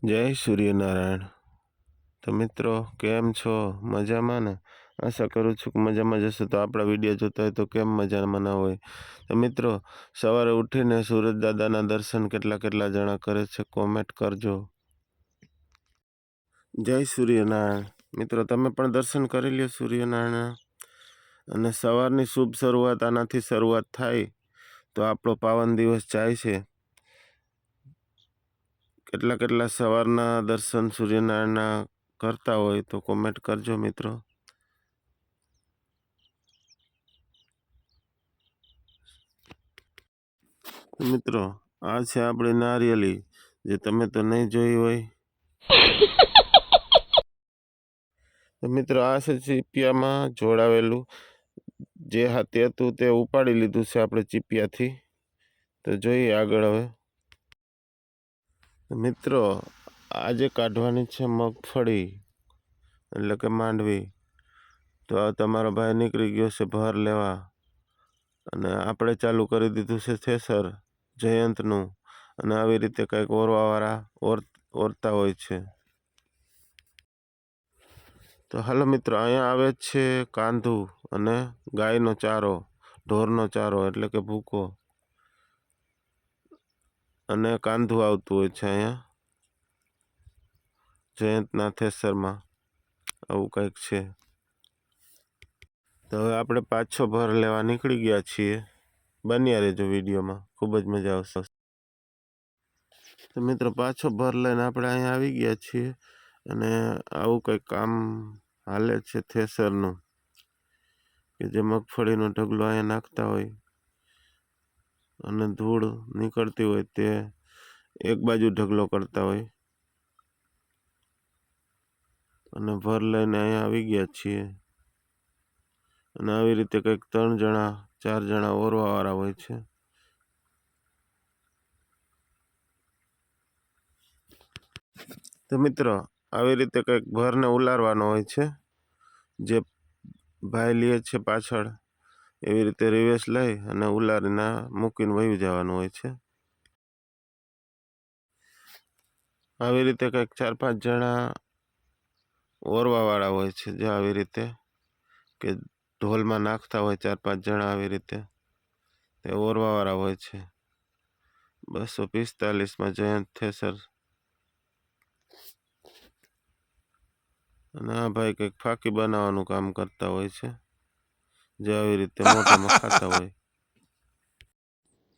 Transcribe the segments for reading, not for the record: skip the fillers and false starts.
જય સૂર્યનારાયણ. તો મિત્રો કેમ છો? મજામાં ને? આશા કરું છું કે મજામાં જશો. તો આપણા વિડીયો જોતા હોય તો કેમ મજામાં ના હોય. તો મિત્રો સવારે ઉઠીને સૂરજ દાદાના દર્શન કેટલા જણા કરે છે કોમેન્ટ કરજો. જય સૂર્યનારાયણ. મિત્રો તમે પણ દર્શન કરી લ્યો સૂર્યનારાયણ. અને સવારની શુભ શરૂઆત આનાથી શરૂઆત થાય તો આપણો પાવન દિવસ જાય છે. કેટલા સવારના દર્શન સૂર્યનારાયણના કરતા હોય તો કોમેન્ટ કરજો મિત્રો. મિત્રો આ છે આપણી નારિયેલી, જે તમે તો નહીં જોઈ હોય. તો મિત્રો આ છે ચીપિયામાં જોડાવેલું, જે હાથે હતું તે ઉપાડી લીધું છે આપણે ચીપિયાથી. તો જોઈએ આગળ હવે. મિત્રો આજે કાઢવાની છે મગફળી, એટલે કે માંડવી. તો આ તમારો ભાઈ નીકળી ગયો છે ભાર લેવા, અને આપણે ચાલુ કરી દીધું છે થેસર જયંતનું. અને આવી રીતે કંઈક ઓરવાવાળા ઓરતા હોય છે. તો હાલો મિત્રો, અહીંયા આવે છે કાંધું અને ગાયનો ચારો, ઢોરનો ચારો એટલે કે ભૂકો. અને કાંધું આવતું હોય છે અહીંયા જયંતના થેસરમાં, આવું કંઈક છે. તો હવે આપણે પાછો ભર લેવા નીકળી ગયા છીએ. બન્યા રહેજો વિડીયોમાં, ખૂબ જ મજા આવશે. તો મિત્રો પાછો ભર લઈને આપણે અહીંયા આવી ગયા છીએ. અને આવું કંઈક કામ હાલે છે થેસરનું, કે જે મગફળીનો ઢગલો અહીંયા નાખતા હોય અને ધૂળ નીકળતી હોય તે એક બાજુ ઢગલો કરતા હોય. અને ભર લઈને અહીંયા આવી ગયા છીએ. અને આવી રીતે કંઈક 3 જણા 4 જણા ઓરવાવાળા હોય છે. તો મિત્રો આવી રીતે કંઈક ભરને ઉલારવાનો હોય છે, જે ભાઈ લે છે પાછળ. એવી રીતે રિવેસ લઈ અને ઉલારીને મૂકીને વહી જવાનું હોય છે. આવી રીતે કંઈક 4-5 જણા ઓરવાવાળા હોય છે, જે આવી રીતે કે ઢોલમાં નાખતા હોય 4-5 જણા આવી રીતે, તે ઓરવાવાળા હોય છે. 245માં જયંત થેસર. અને આ ભાઈ કંઈક ફાંકી બનાવવાનું કામ કરતા હોય છે, જે આવી રીતે મોઢામાં ખાતા હોય.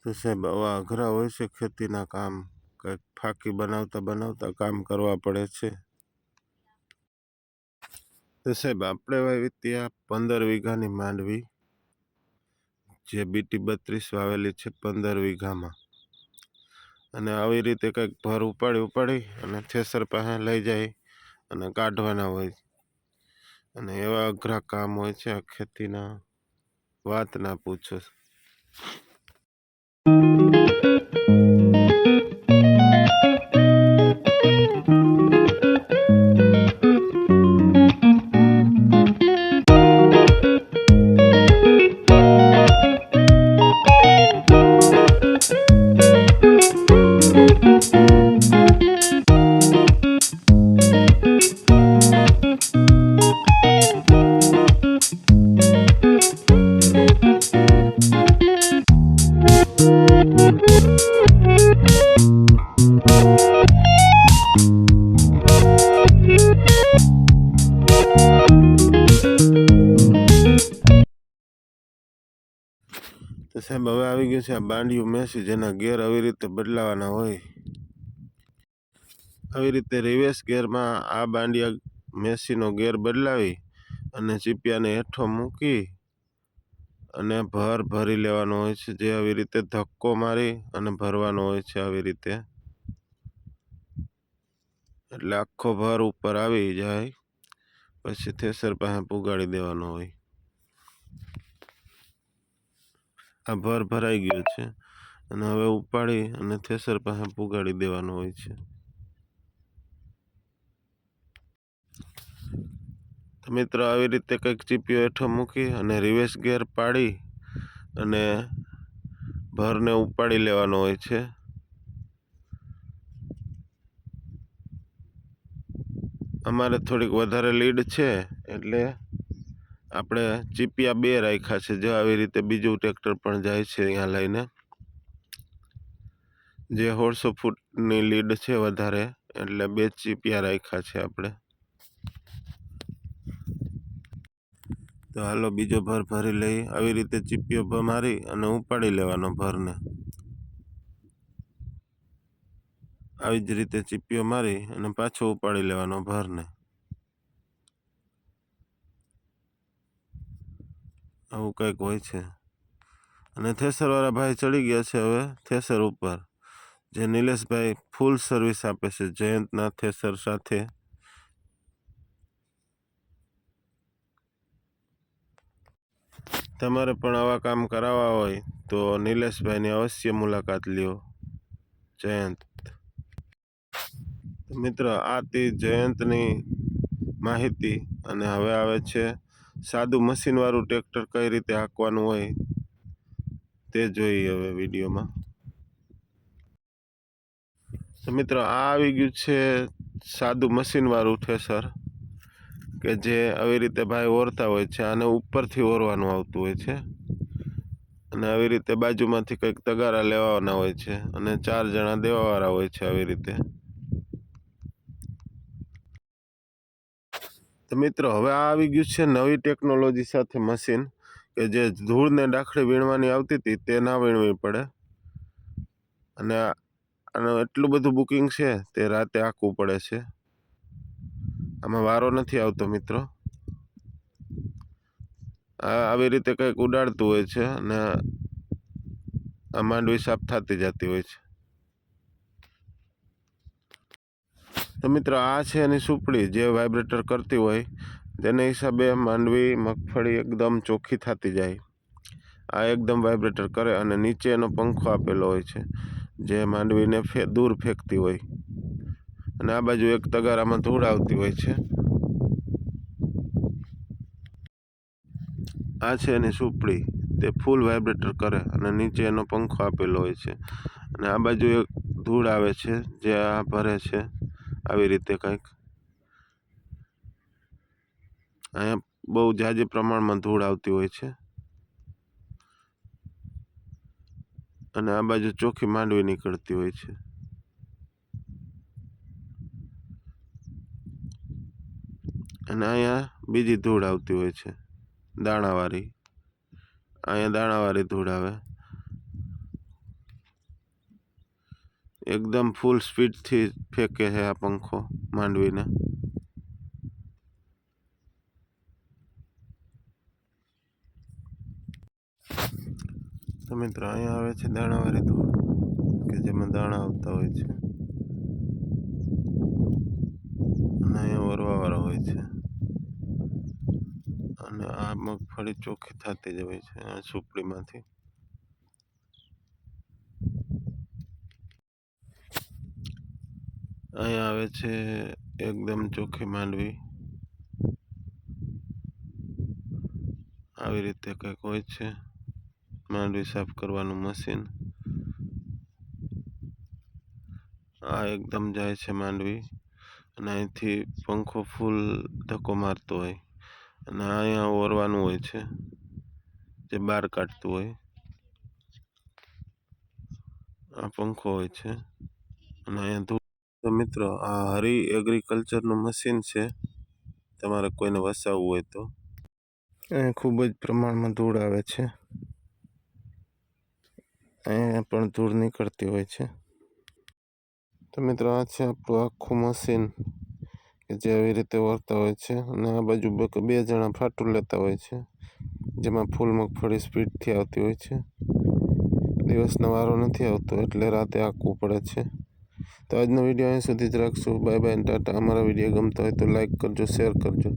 તો સાહેબ આવા અઘરા હોય છે ખેતીના કામ, કંઈક ફાંકી બનાવતા કામ કરવા પડે છે. તો સાહેબ આપણે વાવી ત્યાં 15 વીઘાની માંડવી, જે BT 32 વાવેલી છે 15 વીઘામાં. અને આવી રીતે કંઈક ભર ઉપાડી અને થેસર પાસે લઈ જાય અને કાઢવાના હોય. અને એવા અઘરા કામ હોય છે આ ખેતીના, વાત ના પૂછો. તો સાહેબ હવે આવી ગયું છે આ બાંડિયું મેસી, જેના ગેર આવી રીતે બદલાવાના હોય. આવી રીતે રિવેસ ગેરમાં આ બાંડિયા મેસીનો ગેર બદલાવી અને ચીપિયાને હેઠો મૂકી અને ભરી લેવાનો હોય છે, જે આવી રીતે ધક્કો મારી અને ભરવાનો હોય છે આવી રીતે. એટલે આખો ભર ઉપર આવી જાય, પછી થેસર પાસે પુગાડી દેવાનો હોય. આ ભર ભરાઈ ગયો છે અને હવે ઉપાડી અને થેસર પાસે પુગાડી દેવાનું હોય છે. તો મિત્રો આવી રીતે કંઈક ચીપિયો હેઠો મૂકી અને રિવેસ ગેર પાડી અને ભરને ઉપાડી લેવાનો હોય છે. અમારે થોડીક વધારે લીડ છે એટલે આપણે ચીપિયા 2 રાખ્યા છે. જો આવી રીતે બીજું ટ્રેક્ટર પણ જાય છે અહીંયા લઈને. જે 1600 ફૂટની લીડ છે વધારે એટલે 2 ચીપિયા રાખ્યા છે આપણે. તો હાલો બીજો ભર ભરી લઈ. આવી રીતે ચીપિયો મારી અને ઉપાડી લેવાનો ભરને. આવી જ રીતે ચીપિયો મારી અને પાછો ઉપાડી લેવાનો ભરને. આવું કંઈક હોય છે. અને થેસરવાળા ભાઈ ચડી ગયા છે હવે થેસર ઉપર. જે નિલેશભાઈ ફૂલ સર્વિસ આપે છે જયંતના થેસર સાથે. તમારે પણ આવા કામ કરાવવા હોય તો નિલેશભાઈની અવશ્ય મુલાકાત લ્યો. જયંત મિત્ર, આ હતી જયંતની માહિતી. અને હવે આવે છે સાદું મશીનવાળું ટ્રેક્ટર કઈ રીતે હાંકવાનું હોય તે જોઈએ હવે વિડીયોમાં. તો મિત્રો, આ આવી ગયું છે સાદું મશીનવાળું થ્રેસર કે જે આવી રીતે ભાઈ ઓરતા હોય છે. આને ઉપરથી ઓરવાનું આવતું હોય છે અને આવી રીતે બાજુમાંથી કંઈક તગારા લેવાના હોય છે અને 4 જણા દેવાવાળા હોય છે આવી રીતે. તો મિત્રો, હવે આ આવી ગયું છે નવી ટેકનોલોજી સાથે મશીન કે જે ધૂળને ડાખડી વીણવાની આવતી હતી તે ના વીણવી પડે. અને આનું એટલું બધું બુકિંગ છે તે રાતે હાંકવું પડે છે. આમાં વારો નથી આવતો મિત્રો. આવી રીતે કંઈક ઉડાડતું હોય છે અને આ માંડવી સાફ થતી જતી હોય છે. તો મિત્રો, આ છે એની સુપડી જે વાઇબ્રેટર કરતી હોય. તેને હિસાબે માંડવી મગફળી એકદમ ચોખ્ખી થતી જાય. આ એકદમ વાઇબ્રેટર કરે અને નીચે એનો પંખો આપેલો હોય છે જે માંડવીને દૂર ફેંકતી હોય. અને આ બાજુ એક તગારામાં ધૂળ આવતી હોય છે. આ છે એની સુપડી. તે ફૂલ વાઇબ્રેટર કરે અને નીચે એનો પંખો આપેલો હોય છે. અને આ બાજુ એક ધૂળ આવે છે જે આ ભરે છે આવી રીતે કંઈક. અહીંયા બહુ ઝાઝી પ્રમાણમાં ધૂળ આવતી હોય છે. અને આ બાજુ ચોખ્ખી માંડવી નીકળતી હોય છે. અને અહીંયા બીજી ધૂળ આવતી હોય છે દાણાવાળી. અહીંયા દાણાવાળી ધૂળ આવે. એકદમ ફૂલ સ્પીડથી ફેંકે છે આ પંખો માંડવીને. તો મિત્રો, અહીંયા આવે છે દાણાવાળી ધૂળ કે જેમાં દાણા આવતા હોય છે. અને અહીંયા વરવાવાળો હોય છે. અને આ મગફળી ચોખ્ખી થતી જ હોય છે આ સુપડીમાંથી. અહીંયા આવે છે એકદમ ચોખ્ખી માંડવી. આવી રીતે કંઈક હોય છે માંડવી સાફ કરવાનું મશીન. આ એકદમ જાય છે માંડવી અને અહીંથી પંખો ફૂલ ધક્કો મારતો હોય. અને અહીંયા ઓરવાનું હોય છે જે બહાર કાઢતું હોય. આ પંખો હોય છે અને અહીંયા ધૂળ. તો મિત્રો, આ હરી એગ્રીકલ્ચરનું મશીન છે. તમારે કોઈને વસાવવું હોય તો. અહીંયા ખૂબ જ પ્રમાણમાં ધૂળ આવે છે. અહીંયા પણ ધૂળ નીકળતી હોય છે. તો મિત્રો, આ છે આપણું આખું મશીન કે જે આવી રીતે વળતા હોય છે. અને આ બાજુ 2 જણા ફાટું લેતા હોય છે જેમાં ફૂલ મગફળી સ્પીડથી આવતી હોય છે. દિવસનો વારો નથી આવતો એટલે રાતે હાંકવું પડે છે. તો આજનો વિડીયો અહીં સુધી જ રાખશું. Bye bye, Tata. અમારા વિડીયો ગમતા હોય તો લાઈક કરજો, શેર કરજો.